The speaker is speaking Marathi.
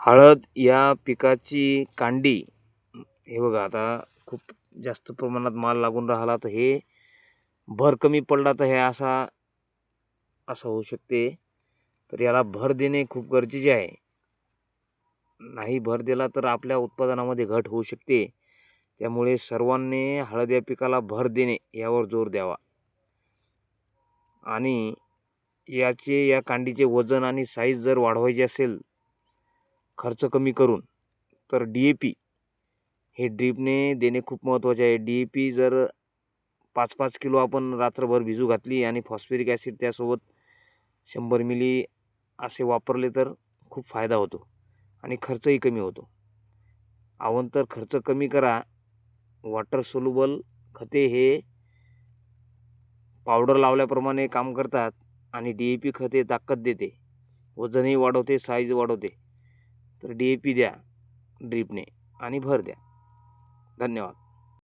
हळद या पिकाची कांडी हे बघा, आता खूप जास्त प्रमाणात माल लागून राहिला तर हे भर कमी पडला तर हे असं होऊ शकते. तर याला भर देणे खूप गरजेचे आहे. नाही भर दिला तर आपल्या उत्पादनामध्ये घट होऊ शकते. त्यामुळे सर्वांनी हळद या पिकाला भर देणे यावर जोर द्यावा. आणि या कांडीचे वजन आणि साईज जर वाढवायची असेल खर्च कमी करून, तर DAP हे ड्रीपने देणे खूप महत्त्वाचे आहे. DAP जर 5-5 किलो आपण रात्रभर भिजू घातली आणि फॉस्फरिक ॲसिड त्यासोबत 100 मिली असे वापरले तर खूप फायदा होतो आणि खर्चही कमी होतो. अवांतर खर्च कमी करा. वॉटर सोल्युबल खते हे पावडर लावल्याप्रमाणे काम करतात आणि DAP खते ताकद देते, वजनही वाढवते, साईज वाढवते. तर DAP द्या ड्रीपने आणि भर द्या. धन्यवाद.